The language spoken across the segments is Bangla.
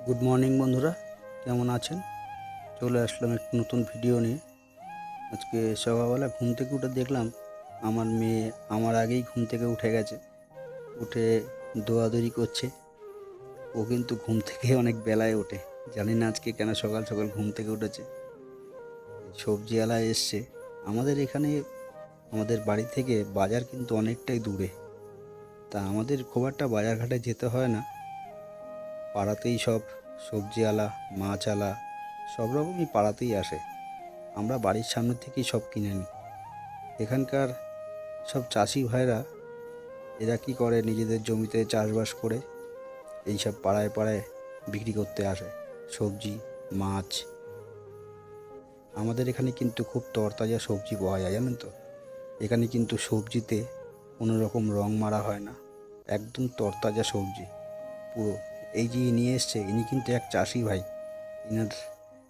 গুড মর্নিং বন্ধুরা, কেমন আছেন? চলে আসলাম একটু নতুন ভিডিও নিয়ে। আজকে সকালবেলা ঘুম থেকে উঠে দেখলাম আমার মেয়ে আমার আগেই ঘুম থেকে উঠে গেছে, উঠে দৌড়াদৌড়ি করছে। ও কিন্তু ঘুম থেকে অনেক বেলায় ওঠে, জানি না আজকে কেন সকাল সকাল ঘুম থেকে উঠেছে। সবজিওয়ালা এসছে আমাদের এখানে। আমাদের বাড়ি থেকে বাজার কিন্তু অনেকটাই দূরে, তা আমাদের খুব একটা বাজারঘাটে যেতে হয় না। পাড়াতেই সব সবজিওয়ালা, মাছওয়ালা সব রকমই পাড়াতেই আসে। আমরা বাড়ির সামনে থেকেই সব কিনে নিই। এখানকার সব চাষি ভাইরা এরা কী করে, নিজেদের জমিতে চাষবাস করে এইসব পাড়ায় পাড়ায় বিক্রি করতে আসে সবজি, মাছ। আমাদের এখানে কিন্তু খুব তরতাজা সবজি পাওয়া যায়, জানেন তো। এখানে কিন্তু সবজিতে কোনো রকম রং মারা হয় না, একদম তরতাজা সবজি পুরো। এই যে নিয়ে এসছে, ইনি কিন্তু এক চাষি ভাই, ইনার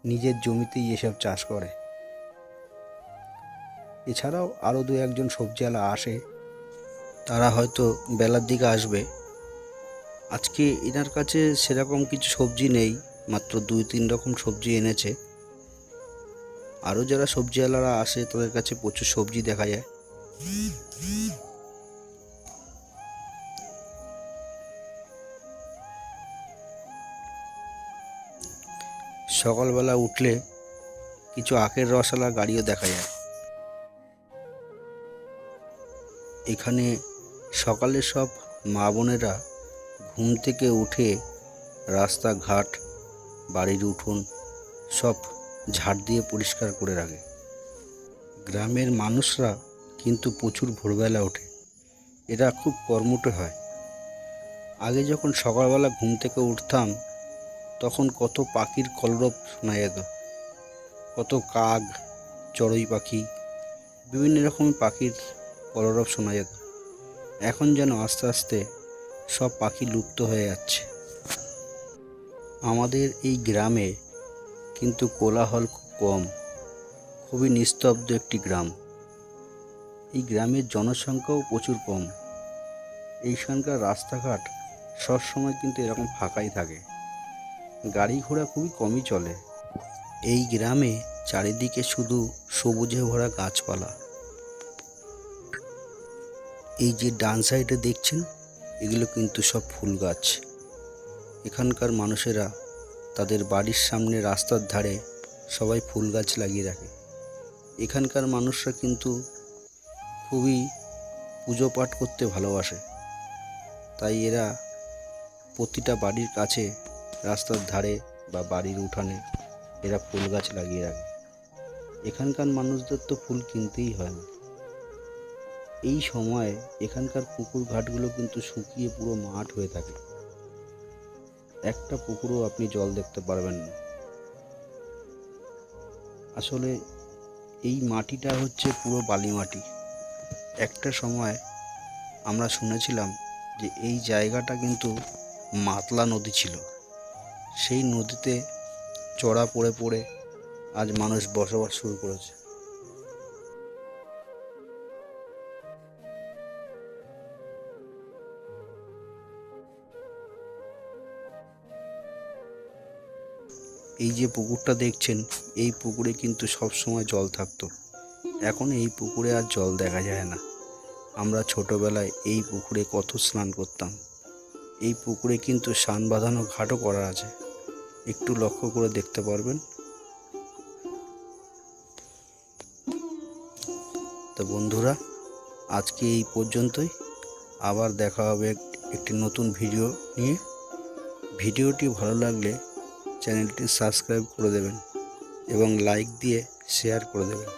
নিজের জমিতেই এসব চাষ করে। এছাড়াও আরও দু একজন সবজিওয়ালা আসে, তারা হয়তো বেলার দিকে আসবে। আজকে এনার কাছে সেরকম কিছু সবজি নেই, মাত্র 2-3 রকম সবজি এনেছে। আরও যারা সবজিওয়ালারা আসে তাদের কাছে প্রচুর সবজি দেখা যায়। সকালবেলা উঠলে কিছু আখের রসওয়ালা গাড়িও দেখা যায়। এখানে সকালে সব মা বোনেরা ঘুম থেকে উঠে রাস্তাঘাট, বাড়ির উঠোন সব ঝাড় দিয়ে পরিষ্কার করে রাখে। গ্রামের মানুষরা কিন্তু প্রচুর ভোরবেলা ওঠে, এরা খুব কর্মঠ হয়। আগে যখন সকালবেলা ঘুম থেকে উঠতাম তখন কত পাখির কলরব শোনা যেত, কত কাক, চড়ুই পাখি, বিভিন্ন রকমের পাখির কলরব শোনা যেত। এখন যেন আস্তে আস্তে সব পাখি লুপ্ত হয়ে যাচ্ছে। আমাদের এই গ্রামে কিন্তু কোলাহল খুব কম, খুবই নিস্তব্ধ একটি গ্রাম। এই গ্রামের জনসংখ্যাও প্রচুর কম। এইখানকার রাস্তাঘাট সবসময় কিন্তু এরকম ফাঁকাই থাকে, গাড়ি ঘোড়া খুবই কমই চলে। এই গ্রামে চারিদিকে শুধু সবুজে ভরা গাছপালা। এই যে ডান সাইডে দেখছেন, এগুলো কিন্তু সব ফুল গাছ। এখানকার মানুষেরা তাদের বাড়ির সামনে রাস্তার ধারে সবাই ফুল গাছ লাগিয়ে রাখে। এখানকার মানুষরা কিন্তু খুবই পুজো পাঠ করতে ভালোবাসে, তাই এরা প্রতিটা বাড়ির কাছে, রাস্তার ধারে বা বাড়ির উঠানে এরা ফুল গাছ লাগিয়ে রাখে। এখানকার মানুষদের তো ফুল কিনতেই হয় না। এই সময়ে এখানকার পুকুর ঘাটগুলো কিন্তু শুকিয়ে পুরো মাঠ হয়ে থাকে, একটা পুকুরও আপনি জল দেখতে পারবেন না। আসলে এই মাটিটা হচ্ছে পুরো বালি মাটি। একটা সময় আমরা শুনেছিলাম যে এই জায়গাটা কিন্তু মাতলা নদী ছিল, সেই নদীতে চড়া পড়ে পড়ে আজ মানুষ বসবাস শুরু করেছে। এই যে পুকুরটা দেখছেন, এই পুকুরে কিন্তু সব সময় জল থাকতো, এখন এই পুকুরে আর জল দেখা যায় না। আমরা ছোটবেলায় এই পুকুরে কত স্নান করতাম। এই পুকুরে কিন্তু স্নান বাঁধানো ঘাটও করা আছে, একটু লক্ষ্য করে দেখতে পারবেন। তো বন্ধুরা, আজকে এই পর্যন্তই। আবার দেখা হবে একটি নতুন ভিডিও নিয়ে। ভিডিওটি ভালো লাগলে চ্যানেলটি সাবস্ক্রাইব করে দেবেন এবং লাইক দিয়ে শেয়ার করে দেবেন।